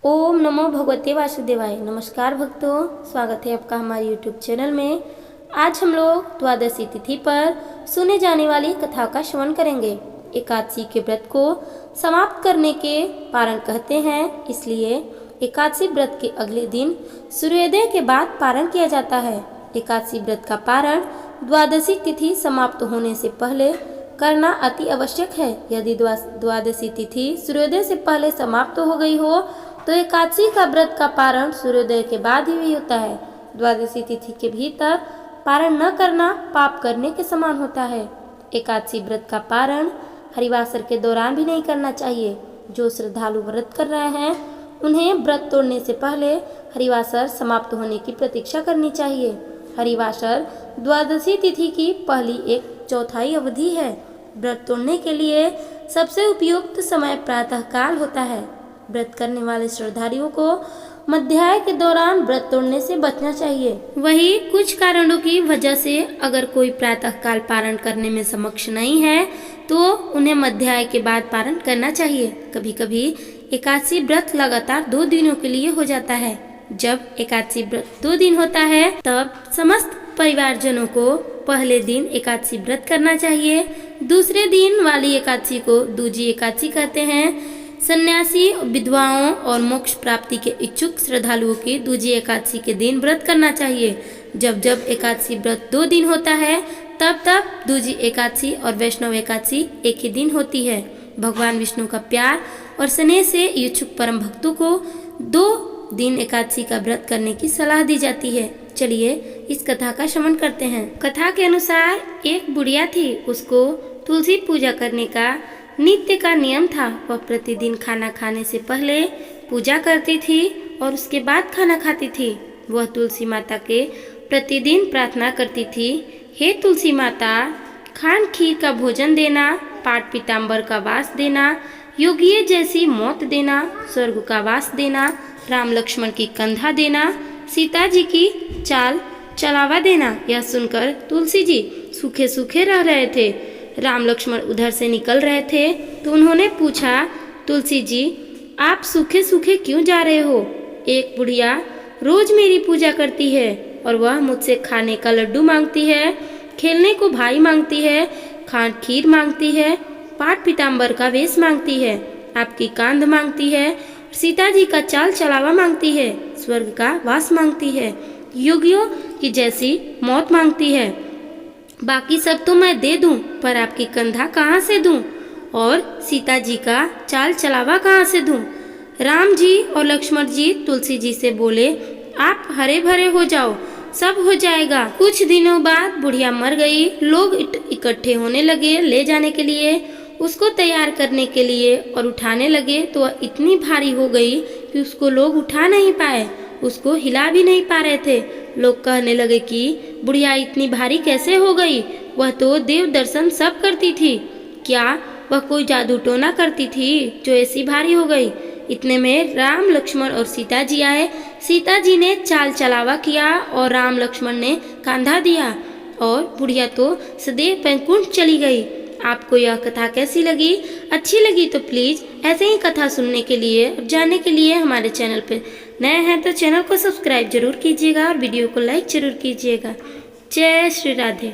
ओम नमो भगवते वासुदेवाय। नमस्कार भक्तों, स्वागत है आपका हमारे यूट्यूब चैनल में। आज हम लोग द्वादशी तिथि पर सुने जाने वाली कथा का श्रवण करेंगे। एकादशी के व्रत को समाप्त करने के पारण कहते हैं, इसलिए एकादशी व्रत के अगले दिन सूर्योदय के बाद पारण किया जाता है। एकादशी व्रत का पारण द्वादशी तिथि समाप्त होने से पहले करना अति आवश्यक है। यदि द्वादशी तिथि सूर्योदय से पहले समाप्त हो गई हो तो एकादशी का व्रत का पारण सूर्योदय के बाद ही होता है। द्वादशी तिथि के भीतर पारण न करना पाप करने के समान होता है। एकादशी व्रत का पारण हरिवासर के दौरान भी नहीं करना चाहिए। जो श्रद्धालु व्रत कर रहे हैं उन्हें व्रत तोड़ने से पहले हरिवासर समाप्त होने की प्रतीक्षा करनी चाहिए। हरिवासर द्वादशी तिथि की पहली 1/4 अवधि है। व्रत तोड़ने के लिए सबसे उपयुक्त समय प्रातः काल होता है। व्रत करने वाले श्रद्धालुओं को मध्याह्न के दौरान व्रत तोड़ने से बचना चाहिए। वही कुछ कारणों की वजह से अगर कोई प्रातः काल पारण करने में सक्षम नहीं है तो उन्हें मध्याह्न के बाद पारण करना चाहिए। कभी कभी एकादशी व्रत लगातार 2 दिनों के लिए हो जाता है। जब एकादशी व्रत 2 दिन होता है तब समस्त परिवारजनों को पहले दिन एकादशी व्रत करना चाहिए। दूसरे दिन वाली एकादशी को दूजी एकादशी कहते हैं। सन्यासी, विधवाओं और मोक्ष प्राप्ति के इच्छुक श्रद्धालुओं की दूजी एकादशी के दिन व्रत करना चाहिए। जब जब एकादशी व्रत 2 दिन होता है तब तब दूजी एकादशी और वैष्णव एकादशी एक ही दिन होती है। भगवान विष्णु का प्यार और स्नेह से इच्छुक परम भक्तों को 2 दिन एकादशी का व्रत करने की सलाह दी जाती है। चलिए इस कथा का श्रवण करते हैं। कथा के अनुसार एक बुढ़िया थी, उसको तुलसी पूजा करने का नित्य का नियम था। वह प्रतिदिन खाना खाने से पहले पूजा करती थी और उसके बाद खाना खाती थी। वह तुलसी माता के प्रतिदिन प्रार्थना करती थी, हे तुलसी माता, खांड खीर का भोजन देना, पाट पीताम्बर का वास देना, योगिये जैसी मौत देना, स्वर्ग का वास देना, राम लक्ष्मण की कंधा देना, सीता जी की चाल चलावा देना। यह सुनकर तुलसी जी सूखे सूखे रह रहे थे। राम लक्ष्मण उधर से निकल रहे थे तो उन्होंने पूछा, तुलसी जी आप सूखे सूखे क्यों जा रहे हो? एक बुढ़िया रोज मेरी पूजा करती है और वह मुझसे खाने का लड्डू मांगती है, खेलने को भाई मांगती है, खांड खीर मांगती है, पाट पीताम्बर का वेश मांगती है, आपकी कांध मांगती है, सीता जी का चाल चलावा मांगती है, स्वर्ग का वास मांगती है, योगियों की जैसी मौत मांगती है। बाकी सब तो मैं दे दूं, पर आपकी कंधा कहाँ से दूं और सीता जी का चाल चलावा कहाँ से दूं? राम जी और लक्ष्मण जी तुलसी जी से बोले, आप हरे भरे हो जाओ, सब हो जाएगा। कुछ दिनों बाद बुढ़िया मर गई। लोग इकट्ठे होने लगे ले जाने के लिए, उसको तैयार करने के लिए और उठाने लगे तो वह इतनी भारी हो गई कि उसको लोग उठा नहीं पाए, उसको हिला भी नहीं पा रहे थे। लोग कहने लगे कि बुढ़िया इतनी भारी कैसे हो गई? वह तो देव दर्शन सब करती थी, क्या वह कोई जादू टोना करती थी जो ऐसी भारी हो गई? इतने में राम लक्ष्मण और सीता जी आए। सीता जी ने चाल चलावा किया और राम लक्ष्मण ने कंधा दिया और बुढ़िया तो सदैव वैकुंठ चली गई। आपको यह कथा कैसी लगी? अच्छी लगी तो प्लीज़ ऐसे ही कथा सुनने के लिए और जानने के लिए हमारे चैनल पर नए हैं तो चैनल को सब्सक्राइब जरूर कीजिएगा और वीडियो को लाइक जरूर कीजिएगा। जय श्री राधे।